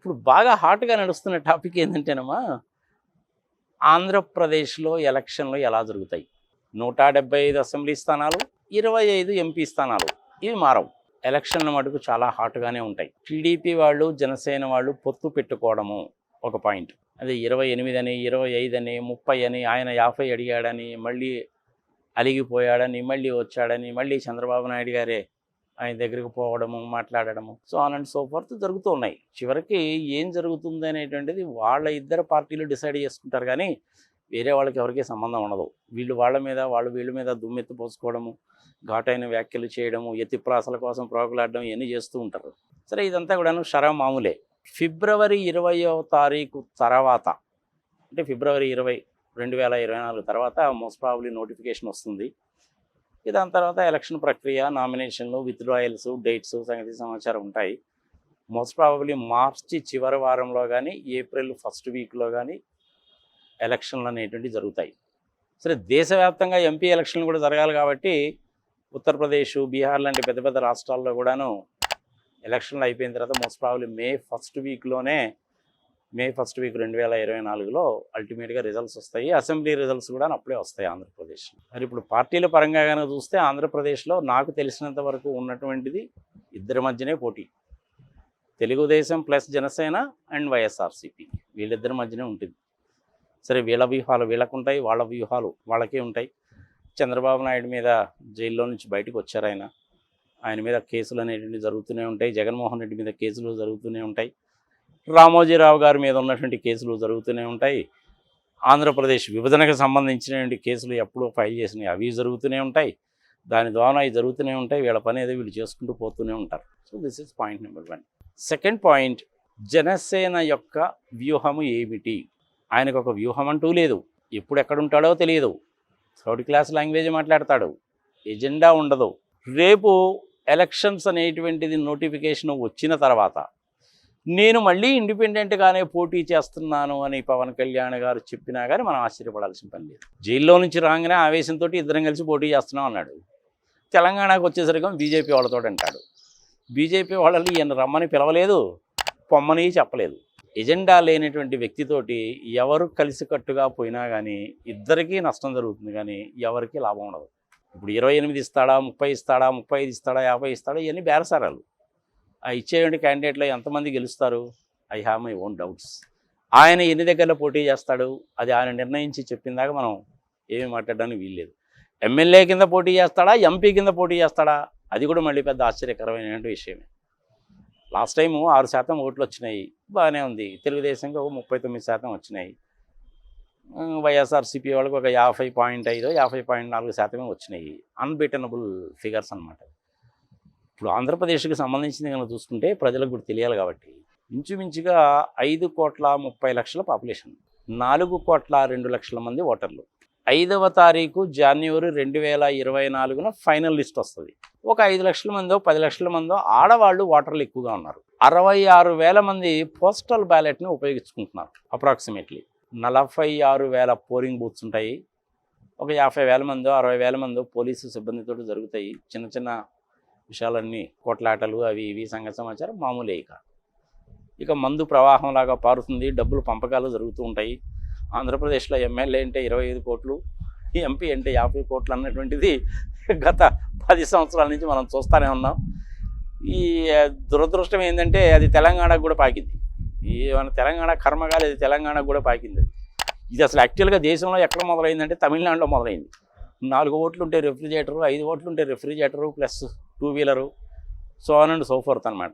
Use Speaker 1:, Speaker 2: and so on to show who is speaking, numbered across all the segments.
Speaker 1: ఇప్పుడు బాగా హాట్గా నడుస్తున్న టాపిక్ ఏంటంటేనమ్మా, ఆంధ్రప్రదేశ్లో ఎలక్షన్లు ఎలా జరుగుతాయి? 175 అసెంబ్లీ స్థానాలు, 25 ఎంపీ స్థానాలు, ఇవి మారవు. ఎలక్షన్ల మటుకు చాలా హాట్గానే ఉంటాయి. టీడీపీ వాళ్ళు, జనసేన వాళ్ళు పొత్తు పెట్టుకోవడము ఒక పాయింట్. అది 28 అని, 25 అని, 30 అని, ఆయన 50 అడిగాడని, మళ్ళీ అలిగిపోయాడని, మళ్ళీ వచ్చాడని, మళ్ళీ చంద్రబాబు నాయుడు గారే ఆయన దగ్గరికి పోవడము, మాట్లాడడము, so on and so fourth జరుగుతూ ఉన్నాయి. చివరికి ఏం జరుగుతుంది అనేటువంటిది వాళ్ళ ఇద్దరు పార్టీలు డిసైడ్ చేసుకుంటారు, కానీ వేరే వాళ్ళకి ఎవరికీ సంబంధం ఉండదు. వీళ్ళు వాళ్ళ మీద, వాళ్ళు వీళ్ళ మీద దుమ్మెత్తి పోసుకోవడము, ఘాటైన వ్యాఖ్యలు చేయడము, ఎత్తిప్రాసల కోసం ప్రోగులాడడం, ఇవన్నీ చేస్తూ ఉంటారు. సరే, ఇదంతా కూడాను మామూలే. ఫిబ్రవరి 20వ తారీఖు తర్వాత, అంటే ఫిబ్రవరి 20, 2024 తర్వాత మోస్ట్ ప్రాబబ్లీ నోటిఫికేషన్ వస్తుంది. దాని తర్వాత ఎలక్షన్ ప్రక్రియ, నామినేషన్లు, విత్డ్రాయల్స్, డేట్స్, సంగతి సమాచారం ఉంటాయి. మోస్ట్ ప్రాబబ్లీ మార్చి చివరి వారంలో కానీ, ఏప్రిల్ ఫస్ట్ వీక్లో కానీ ఎలక్షన్లు అనేటువంటివి జరుగుతాయి. సరే, దేశవ్యాప్తంగా ఎంపీ ఎలక్షన్లు కూడా జరగాలి కాబట్టి ఉత్తరప్రదేశ్, బీహార్ లాంటి పెద్ద పెద్ద రాష్ట్రాల్లో కూడాను ఎలక్షన్లు అయిపోయిన తర్వాత most probably May first week 2024లో అల్టిమేట్గా రిజల్ట్స్ వస్తాయి. అసెంబ్లీ రిజల్ట్స్ కూడా అప్పుడే వస్తాయి ఆంధ్రప్రదేశ్. మరి ఇప్పుడు పార్టీల పరంగా కనుక చూస్తే ఆంధ్రప్రదేశ్లో నాకు తెలిసినంత వరకు ఉన్నటువంటిది ఇద్దరి మధ్యనే పోటీ. తెలుగుదేశం ప్లస్ జనసేన అండ్ వైఎస్ఆర్సీపీ, వీళ్ళిద్దరి మధ్యనే ఉంటుంది. సరే, వీళ్ళ వ్యూహాలు వీళ్ళకు ఉంటాయి, వాళ్ళ వ్యూహాలు వాళ్ళకే ఉంటాయి. చంద్రబాబు నాయుడు మీద జైల్లో నుంచి బయటకు వచ్చారు. ఆయన మీద కేసులు అనేటువంటివి జరుగుతూనే ఉంటాయి. జగన్మోహన్ రెడ్డి మీద కేసులు జరుగుతూనే ఉంటాయి. రామోజీరావు గారి మీద ఉన్నటువంటి కేసులు జరుగుతూనే ఉంటాయి. ఆంధ్రప్రదేశ్ విభజనకు సంబంధించినటువంటి కేసులు ఎప్పుడూ ఫైల్ చేసినాయి, అవి జరుగుతూనే ఉంటాయి. దాని ద్వారా అవి జరుగుతూనే ఉంటాయి. వీళ్ళ పని ఏదో వీళ్ళు చేసుకుంటూ పోతూనే ఉంటారు. So this is point number 1. Second point, Janasena యొక్క వ్యూహము ఏమిటి? ఆయనకు ఒక వ్యూహం అంటూ లేదు. ఎప్పుడు ఎక్కడుంటాడో తెలియదు. థర్డ్ క్లాస్ లాంగ్వేజ్ మాట్లాడతాడు. ఎజెండా ఉండదు. రేపు ఎలక్షన్స్ అనేటువంటిది నోటిఫికేషన్ వచ్చిన తర్వాత నేను మళ్ళీ ఇండిపెండెంట్గానే పోటీ చేస్తున్నాను అని పవన్ కళ్యాణ్ గారు చెప్పినా కానీ మనం ఆశ్చర్యపడాల్సిన పని లేదు. జైల్లో నుంచి రాగానే ఆవేశంతో ఇద్దరం కలిసి పోటీ చేస్తున్నాం అన్నాడు. తెలంగాణకు వచ్చేసరికి బీజేపీ వాళ్ళతో అంటాడు. బీజేపీ వాళ్ళని ఈయన రమ్మని పిలవలేదు, పొమ్మని చెప్పలేదు. ఎజెండా లేనటువంటి వ్యక్తితోటి ఎవరు కలిసికట్టుగా పోయినా కానీ ఇద్దరికీ నష్టం జరుగుతుంది, కానీ ఎవరికి లాభం ఉండదు. ఇప్పుడు 28 ఇస్తాడా, 30 ఇస్తాడా, 35 ఇస్తాడా, 50 ఇస్తాడా, ఇవన్నీ బేరసారాలు. ఆ ఇచ్చేటువంటి క్యాండిడేట్లో ఎంతమంది గెలుస్తారు? I have my own doubts. ఆయన ఎన్ని దగ్గరలో పోటీ చేస్తాడు, అది ఆయన నిర్ణయించి చెప్పిందాక మనం ఏమీ మాట్లాడడానికి వీల్లేదు. ఎమ్మెల్యే కింద పోటీ చేస్తాడా, ఎంపీ కింద పోటీ చేస్తాడా, అది కూడా మళ్ళీ పెద్ద ఆశ్చర్యకరమైన విషయమే. లాస్ట్ టైము 6% ఓట్లు వచ్చినాయి, బాగానే ఉంది. తెలుగుదేశంకి ఒక 39% వచ్చినాయి. వైఎస్ఆర్సీపీ వాళ్ళకి ఒక 50.5, 50.4% వచ్చినాయి. అన్బీటనబుల్ ఫిగర్స్ అనమాట. ఇప్పుడు ఆంధ్రప్రదేశ్కి సంబంధించింది కనుక చూసుకుంటే ప్రజలకు కూడా తెలియాలి కాబట్టి, ఇంచుమించుగా 5,30,00,000 పాపులేషన్, 4,02,00,000 మంది ఓటర్లు. 5వ తారీఖు జనవరి 2024 ఫైనల్ లిస్ట్ వస్తుంది. ఒక 5 లక్షల మందో 10 లక్షల మందో ఆడవాళ్ళు ఓటర్లు ఎక్కువగా ఉన్నారు. 66,000 మంది పోస్టల్ బ్యాలెట్ని ఉపయోగించుకుంటున్నారు. అప్రాక్సిమేట్లీ 46,000 పోలింగ్ బూత్స్ ఉంటాయి. ఒక 50,000 మందో 60,000 మందో పోలీసు సిబ్బందితో జరుగుతాయి. చిన్న చిన్న విషయాలన్నీ, కోట్లాటలు, అవి ఇవి సంగతి సమాచారం మామూలే. ఇక మందు ప్రవాహంలాగా పారుతుంది. డబ్బులు పంపకాలు జరుగుతూ ఉంటాయి. ఆంధ్రప్రదేశ్లో ఎమ్మెల్యే అంటే 25 కోట్లు, ఎంపీ అంటే 50 కోట్లు అన్నటువంటిది గత 10 సంవత్సరాల నుంచి మనం చూస్తూనే ఉన్నాం. ఈ దురదృష్టం ఏంటంటే అది తెలంగాణకు కూడా పాకింది. మన తెలంగాణ కర్మగాలి, అది తెలంగాణకు కూడా పాకింది. ఇది అసలు యాక్చువల్గా దేశంలో ఎక్కడ మొదలైందంటే తమిళనాడులో మొదలైంది. 4 ఓట్లు ఉంటే రెఫ్రిజిరేటరు, 5 ఓట్లు ఉంటే refrigerator plus 2 wheeler, so on and so forth అనమాట.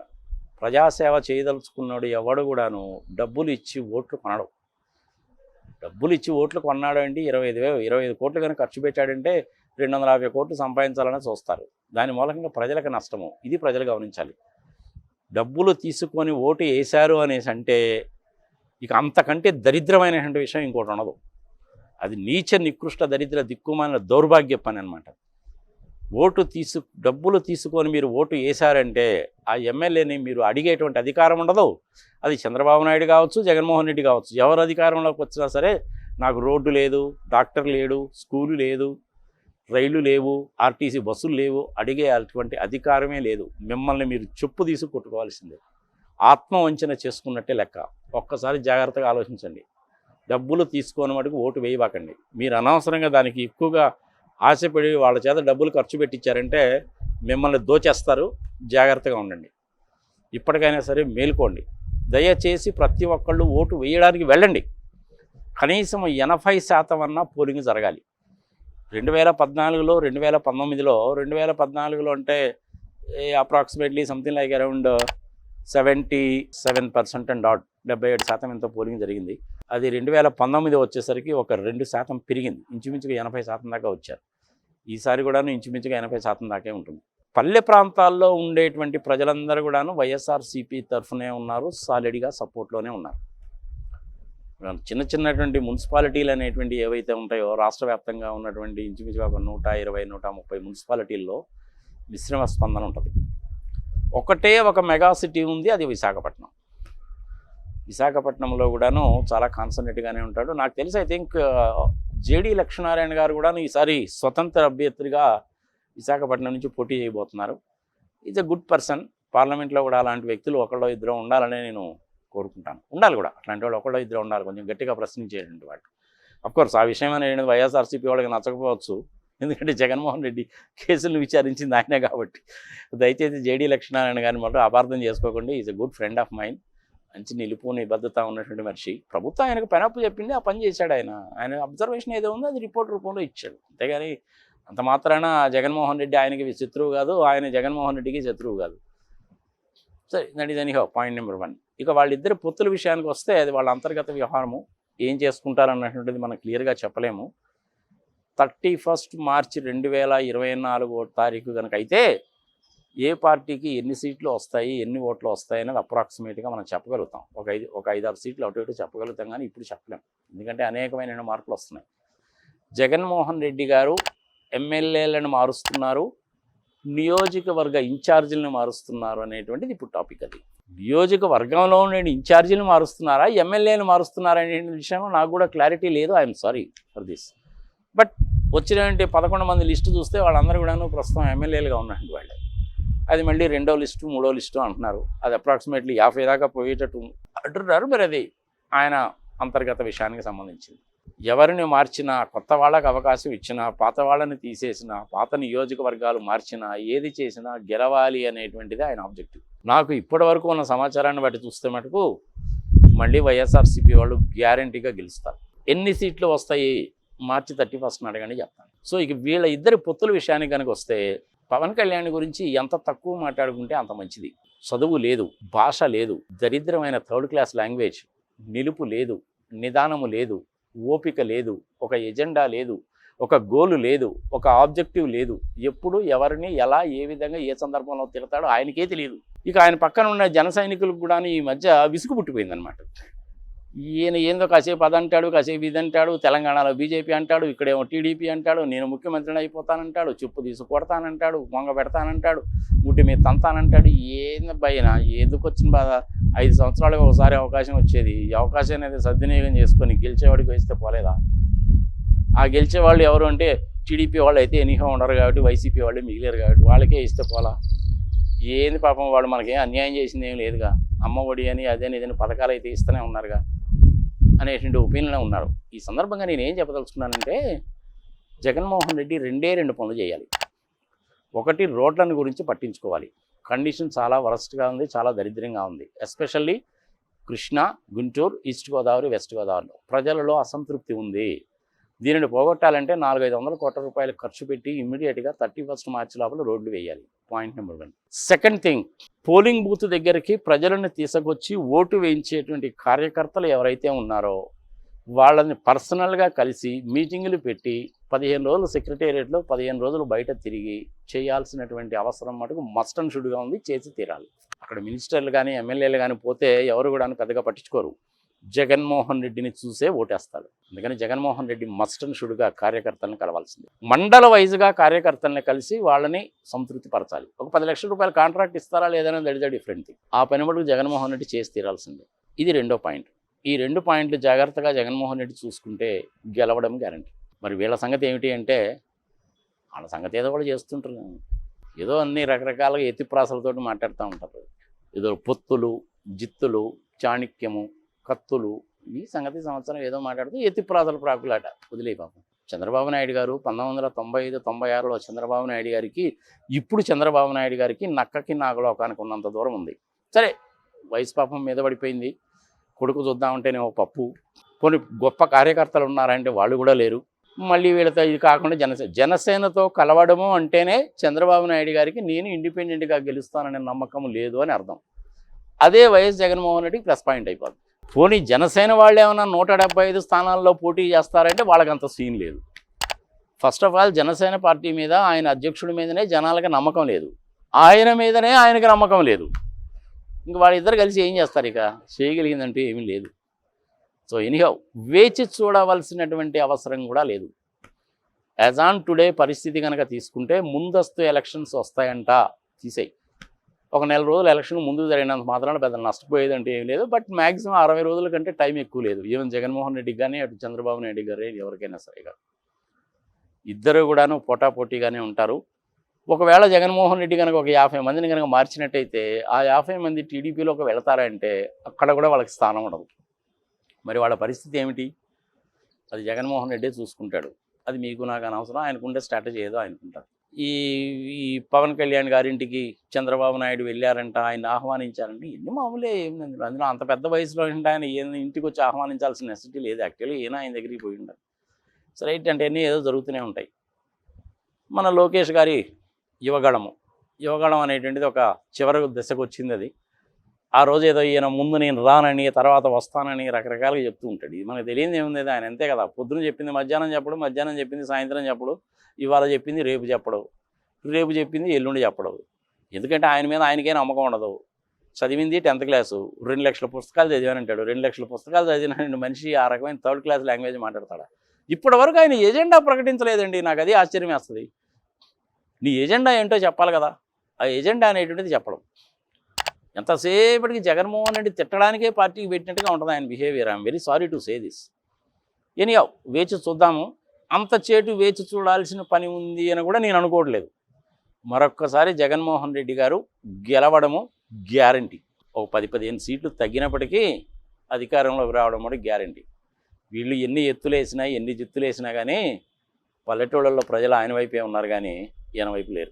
Speaker 1: ప్రజాసేవ చేయదలుచుకున్నాడు ఎవడు కూడాను డబ్బులు ఇచ్చి ఓట్లు కొనడు. డబ్బులు ఇచ్చి ఓట్లు కొన్నాడు అంటే 25 కోట్లు కనుక ఖర్చు పెట్టాడంటే 250 కోట్లు సంపాదించాలని చూస్తారు. దాని మూలకంగా ప్రజలకు నష్టము. ఇది ప్రజలు గమనించాలి. డబ్బులు తీసుకొని ఓటు వేశారు అనేసి అంటే ఇక అంతకంటే దరిద్రమైనటువంటి విషయం ఇంకోటి ఉండదు. అది నీచ నికృష్ట దరిద్ర దిక్కుమాలిన దౌర్భాగ్య పని అనమాట. డబ్బులు తీసుకొని మీరు ఓటు వేశారంటే ఆ ఎమ్మెల్యేని మీరు అడిగేటువంటి అధికారం ఉండదు. అది చంద్రబాబు నాయుడు కావచ్చు, జగన్మోహన్ రెడ్డి కావచ్చు, ఎవరు అధికారంలోకి వచ్చినా సరే నాకు రోడ్డు లేదు, డాక్టర్ లేడు, స్కూలు లేదు, రైళ్లు లేవు, ఆర్టీసీ బస్సులు లేవు, అడిగే అటువంటి అధికారమే లేదు. మిమ్మల్ని మీరు చెప్పు తీసి కొట్టుకోవాల్సిందే. ఆత్మవంచన చేసుకున్నట్టే లెక్క. ఒక్కసారి జాగ్రత్తగా ఆలోచించండి. డబ్బులు తీసుకొని మటుకు ఓటు వేయబాకండి. మీరు అనవసరంగా దానికి ఎక్కువగా ఆశపడి వాళ్ళ చేత డబ్బులు ఖర్చు పెట్టించారంటే మిమ్మల్ని దోచేస్తారు. జాగ్రత్తగా ఉండండి. ఇప్పటికైనా సరే మేలుకోండి. దయచేసి ప్రతి ఒక్కళ్ళు ఓటు వేయడానికి వెళ్ళండి. కనీసం 80% అన్నా పోలింగ్ జరగాలి. 2014లో 2019లో 2014లో అంటే approximately something like around 77% and dot 77% ఎంతో పోలింగ్ జరిగింది. అది 2019 వచ్చేసరికి ఒక 2% పెరిగింది. ఇంచుమించుగా 80% దాకా వచ్చారు. ఈసారి కూడాను ఇంచుమించుగా 80% దాకే ఉంటుంది. పల్లె ప్రాంతాల్లో ఉండేటువంటి ప్రజలందరూ కూడాను వైఎస్ఆర్సీపీ తరఫునే ఉన్నారు, సాలిడ్గా సపోర్ట్లోనే ఉన్నారు. చిన్నటువంటి మున్సిపాలిటీలు అనేటువంటి ఏవైతే ఉంటాయో రాష్ట్ర వ్యాప్తంగా ఉన్నటువంటి ఇంచుమించుగా ఒక 120-130 మున్సిపాలిటీల్లో మిశ్రమ స్పందన ఉంటుంది. ఒకటే ఒక మెగా సిటీ ఉంది, అది విశాఖపట్నం. విశాఖపట్నంలో కూడాను చాలా కాన్సన్ట్రేట్గానే ఉంటాడు. నాకు తెలిసి ఐ థింక్ జేడీ లక్ష్మీనారాయణ గారు కూడాను ఈసారి స్వతంత్ర అభ్యర్థిగా విశాఖపట్నం నుంచి పోటీ చేయబోతున్నారు. Is a good person. పార్లమెంట్లో కూడా అలాంటి వ్యక్తులు ఒకళ్ళో ఇద్దరు ఉండాలని నేను కోరుకుంటాను. ఉండాలి కూడా, అట్లాంటి వాళ్ళు ఒకళ్ళో ఇద్దరు ఉండాలి, కొంచెం గట్టిగా ప్రశ్నించేటువంటి వాళ్ళు. అఫ్కోర్స్ ఆ విషయం అనేది వైఎస్ఆర్సీపీ వాళ్ళకి నచ్చకపోవచ్చు, ఎందుకంటే జగన్మోహన్ రెడ్డి కేసులను విచారించింది ఆయనే కాబట్టి. దయచేసి జేడీ లక్ష్మీనారాయణ గారిని మాత్రం అపార్థం చేసుకోకండి. Is a good friend of mind. మంచి నిలుపు నిబద్ధత ఉన్నటువంటి మనిషి. ప్రభుత్వం ఆయనకు పెనప్పు చెప్పింది, ఆ పని చేశాడు. ఆయన అబ్జర్వేషన్ ఏదో ఉందో అది రిపోర్ట్ రూపంలో ఇచ్చాడు. అంతేగాని అంత మాత్రాన జగన్మోహన్ రెడ్డి ఆయనకి శత్రువు కాదు, ఆయన జగన్మోహన్ రెడ్డికి శత్రువు కాదు. సరే, that is anyhow point number 1. ఇక వాళ్ళిద్దరు పొత్తుల విషయానికి వస్తే అది వాళ్ళ అంతర్గత వ్యవహారము. ఏం చేసుకుంటారన్నటువంటిది మనం క్లియర్గా చెప్పలేము. 31 మార్చి 2024 కనుక అయితే ఏ పార్టీకి ఎన్ని సీట్లు వస్తాయి, ఎన్ని ఓట్లు వస్తాయి అనేది అప్రాక్సిమేట్గా మనం చెప్పగలుగుతాం. ఒక 5-6 సీట్లు అటు ఇటు చెప్పగలుగుతాం, కానీ ఇప్పుడు చెప్పలేం. ఎందుకంటే అనేకమైన మార్పులు వస్తున్నాయి. జగన్మోహన్ రెడ్డి గారు ఎమ్మెల్యేలను మారుస్తున్నారు, నియోజకవర్గ ఇన్ఛార్జీలను మారుస్తున్నారు అనేటువంటిది ఇప్పుడు టాపిక్. అది నియోజకవర్గంలో ఉండే ఇన్ఛార్జీలను మారుస్తున్నారా, ఎమ్మెల్యేలు మారుస్తున్నారా అనే విషయంలో నాకు కూడా క్లారిటీ లేదు. I'm sorry for this. But వచ్చినటువంటి 11 మంది లిస్టు చూస్తే వాళ్ళందరూ కూడాను ప్రస్తుతం ఎమ్మెల్యేలుగా ఉన్నటువంటి వాళ్ళే. అది మళ్ళీ 2వ లిస్టు 3వ లిస్టు అంటున్నారు. అది అప్రాక్సిమేట్లీ 50 దాకా పోయేటట్టు అంటున్నారు. మరి అది ఆయన అంతర్గత విషయానికి సంబంధించింది. ఎవరిని మార్చినా, కొత్త వాళ్ళకి అవకాశం ఇచ్చినా, పాత వాళ్ళని తీసేసినా, పాత నియోజకవర్గాలు మార్చినా, ఏది చేసినా గెలవాలి అనేటువంటిది ఆయన ఆబ్జెక్టివ్. నాకు ఇప్పటి వరకు ఉన్న సమాచారాన్ని బట్టి చూస్తే మటుకు మళ్ళీ వైఎస్ఆర్సీపీ వాళ్ళు గ్యారంటీగా గెలుస్తారు. ఎన్ని సీట్లు వస్తాయి మార్చి 31 అడగండి చెప్తాను. సో ఇక వీళ్ళ ఇద్దరి పొత్తుల విషయానికి కనుక వస్తే పవన్ కళ్యాణ్ గురించి ఎంత తక్కువ మాట్లాడుకుంటే అంత మంచిది. చదువు లేదు, భాష లేదు, దరిద్రమైన 3rd క్లాస్ లాంగ్వేజ్, నిలుపు లేదు, నిదానము లేదు, ఓపిక లేదు, ఒక ఎజెండా లేదు, ఒక గోలు లేదు, ఒక ఆబ్జెక్టివ్ లేదు. ఎప్పుడు ఎవరిని ఎలా ఏ విధంగా ఏ సందర్భంలో తిడతాడో ఆయనకే తెలియదు. ఇక ఆయన పక్కన ఉన్న జన సైనికులకు కూడా ఈ మధ్య విసుగు పుట్టిపోయిందనమాట. ఈయన ఏందో కాసేపు అదంటాడు, కాసేపు ఇదంటాడు, తెలంగాణలో బీజేపీ అంటాడు, ఇక్కడేమో టీడీపీ అంటాడు, నేను ముఖ్యమంత్రిని అయిపోతానంటాడు, చెప్పు తీసి కొడతానంటాడు, మొంగ పెడతానంటాడు, ముట్టి మీద తంతానంటాడు. ఏంది భయన, ఎందుకు వచ్చిన బాధ? 5 సంవత్సరాలుగా ఒకసారి అవకాశం వచ్చేది. ఈ అవకాశం అనేది సద్వినియోగం చేసుకొని గెలిచేవాడికి వేస్తే పోలేదా? ఆ గెలిచేవాళ్ళు ఎవరు అంటే టీడీపీ వాళ్ళు అయితే ఎనీహో ఉండరు కాబట్టి, వైసీపీ వాళ్ళే మిగిలేరు కాబట్టి వాళ్ళకే ఇస్తే పోలా. ఏంది పాపం, వాళ్ళు మనకేం అన్యాయం చేసింది ఏం లేదుగా. అమ్మ ఒడి అని అదని ఇదని పథకాలు అయితే ఇస్తూనే ఉన్నారుగా అనేటువంటి ఒపీనియన్లో ఉన్నారు. ఈ సందర్భంగా నేను ఏం చెప్పదలుచుకున్నానంటే, జగన్మోహన్ రెడ్డి 2 పనులు చేయాలి. ఒకటి, రోడ్లను గురించి పట్టించుకోవాలి. కండిషన్ చాలా వరస్ట్గా ఉంది, చాలా దరిద్రంగా ఉంది. Especially Krishna, Guntur, east Godavari, west గోదావరిలో ప్రజలలో అసంతృప్తి ఉంది. దీనిని పోగొట్టాలంటే 400-500 కోట్ల రూపాయలు ఖర్చు పెట్టి ఇమ్మీడియట్గా 31 మార్చి లోపల రోడ్లు వేయాలి. Point number 1. Second thing, polling booth దగ్గరికి ప్రజలను తీసుకొచ్చి ఓటు వేయించేటువంటి కార్యకర్తలు ఎవరైతే ఉన్నారో వాళ్ళని పర్సనల్గా కలిసి మీటింగులు పెట్టి 15 రోజులు సెక్రటేరియట్లో 15 రోజులు బయట తిరిగి చేయాల్సినటువంటి అవసరం మటుకు మస్ట్ అండ్ షుడ్గా ఉంది. చేసి తీరాలి. అక్కడ మినిస్టర్లు కానీ ఎమ్మెల్యేలు కానీ పోతే ఎవరు కూడా పెద్దగా పట్టించుకోరు. జగన్మోహన్ రెడ్డిని చూసే ఓటేస్తారు. అందుకని జగన్మోహన్ రెడ్డి మస్ట్ అండ్ షుడ్గా కార్యకర్తలను కలవాల్సింది. మండల వైజ్గా కార్యకర్తల్ని కలిసి వాళ్ళని సంతృప్తి పరచాలి. ఒక 10 లక్షల రూపాయల కాంట్రాక్ట్ ఇస్తారా లేదనేది that is a different thing. ఆ పని మటుకు జగన్మోహన్ రెడ్డి చేసి తీరాల్సిందే. ఇది 2వ పాయింట్. ఈ 2 పాయింట్లు జాగ్రత్తగా జగన్మోహన్ రెడ్డి చూసుకుంటే గెలవడం గ్యారంటీ. మరి వీళ్ళ సంగతి ఏమిటి అంటే, వాళ్ళ సంగతి ఏదో కూడా చేస్తుంటారు. ఏదో అన్ని రకరకాలుగా ఎత్తిప్రాసలతోటి మాట్లాడుతూ ఉంటారు. ఏదో పొత్తులు, జిత్తులు, చాణక్యము, కత్తులు, ఈ సంగతి సంవత్సరం ఏదో మాట్లాడుతూ ఎత్తిప్రాతల ప్రాకులాట వదిలే పాపం. చంద్రబాబు నాయుడు గారు 1995-96లో చంద్రబాబు నాయుడు గారికి, ఇప్పుడు చంద్రబాబు నాయుడు గారికి నక్కకి నాగలోకానికి ఉన్నంత దూరం ఉంది. సరే, వయసు పాపం మీద పడిపోయింది. కొడుకు చూద్దామంటేనే ఓ పప్పు. కొన్ని గొప్ప కార్యకర్తలు ఉన్నారంటే వాళ్ళు కూడా లేరు. మళ్ళీ వీళ్ళతో ఇది కాకుండా జనసేనతో కలవడము అంటేనే చంద్రబాబు నాయుడు గారికి నేను ఇండిపెండెంట్గా గెలుస్తాననే నమ్మకం లేదు అని అర్థం. అదే వైఎస్ జగన్మోహన్ రెడ్డికి ప్లస్ పాయింట్ అయిపోతుంది. పోనీ జనసేన వాళ్ళు ఏమన్నా 175 స్థానాల్లో పోటీ చేస్తారంటే వాళ్ళకి అంత సీన్ లేదు. First of all Janasena party మీద, ఆయన అధ్యక్షుడి మీదనే జనాలకి నమ్మకం లేదు, ఆయన మీదనే ఆయనకి నమ్మకం లేదు. ఇంక వాళ్ళిద్దరు కలిసి ఏం చేస్తారు? ఇక చేయగలిగిందంటే ఏమీ లేదు. సో ఎనీహౌ, వేచి చూడవలసినటువంటి అవసరం కూడా లేదు. యాజ్ ఆన్ టుడే పరిస్థితి కనుక తీసుకుంటే ముందస్తు ఎలక్షన్స్ వస్తాయంట, తీసేయి. ఒక నెల రోజులు ఎలక్షన్ ముందు జరిగినంత మాత్రాన పెద్ద నష్టపోయేదంటే ఏం లేదు. బట్ మ్యాక్సిమం 60 రోజుల కంటే టైం ఎక్కువ లేదు. ఈవెన్ జగన్మోహన్ రెడ్డికి కానీ, అటు చంద్రబాబు నాయుడు గారు, ఎవరికైనా సరే కాదు, ఇద్దరు కూడాను పోటాపోటీగానే ఉంటారు. ఒకవేళ జగన్మోహన్ రెడ్డి కనుక ఒక 50 మందిని కనుక మార్చినట్టయితే ఆ 50 మంది టీడీపీలోకి వెళతారంటే అక్కడ కూడా వాళ్ళకి స్థానం ఉండదు. మరి వాళ్ళ పరిస్థితి ఏమిటి? అది జగన్మోహన్ రెడ్డి చూసుకుంటాడు. అది మీకు నాకు అనవసరం. ఆయనకుండే స్ట్రాటజీ ఏదో ఆయనకుంటారు. ఈ పవన్ కళ్యాణ్ గారింటికి చంద్రబాబు నాయుడు వెళ్ళారంట, ఆయన ఆహ్వానించారంటే ఎన్ని మామూలే. ఏమింది అందులో? అంత పెద్ద వయసులో ఉంటే ఆయన ఇంటికి వచ్చి ఆహ్వానించాల్సిన నెసిటీ లేదు. యాక్చువల్లీ ఈయన ఆయన దగ్గరికి పోయి ఉండాలి. సో రైట్, అంటే అన్నీ ఏదో జరుగుతూనే ఉంటాయి. మన లోకేష్ గారి యువగళం అనేటువంటిది ఒక చివరి దశకు వచ్చింది. అది ఆ రోజు ఏదో ఈయన ముందు నేను రానని, తర్వాత వస్తానని రకరకాలుగా చెప్తూ ఉంటాడు. ఇది మనకు తెలియదు ఏముంది, ఆయన అంతే కదా. పొద్దున చెప్పింది మధ్యాహ్నం చెప్పడు, మధ్యాహ్నం చెప్పింది సాయంత్రం చెప్పడు, ఇవాళ చెప్పింది రేపు చెప్పడు, రేపు చెప్పింది ఎల్లుండి చెప్పడు. ఎందుకంటే ఆయన మీద ఆయనకే నమ్మకం ఉండదు. చదివింది 10th క్లాసు, 2 లక్షల పుస్తకాలు చదివానంటాడు. 2 లక్షల పుస్తకాలు చదివిన మనిషి ఆ రకమైన 3rd క్లాస్ లాంగ్వేజ్ మాట్లాడతాడా? ఇప్పటి వరకు ఆయన ఎజెండా ప్రకటించలేదండి. నాకు అది ఆశ్చర్యం వేస్తుంది. నీ ఎజెండా ఏంటో చెప్పాలి కదా. ఆ ఎజెండా అనేటువంటిది చెప్పడం. ఎంతసేపటికి జగన్మోహన్ రెడ్డి తిట్టడానికే పార్టీకి పెట్టినట్టుగా ఉంటుంది ఆయన behaviour. I'm very sorry to say this. Anyhow, వేచి చూద్దాము. అంత చేటు వేచి చూడాల్సిన పని ఉంది అని కూడా నేను అనుకోవట్లేదు. మరొక్కసారి జగన్మోహన్ రెడ్డి గారు గెలవడము గ్యారంటీ. ఒక 10-15 సీట్లు తగ్గినప్పటికీ అధికారంలోకి రావడం కూడా గ్యారంటీ. వీళ్ళు ఎన్ని ఎత్తులేసినా, ఎన్ని జిత్తులేసినా కానీ పల్లెటూళ్ళల్లో ప్రజలు ఆయన వైపే ఉన్నారు కానీ ఈయన వైపు లేరు.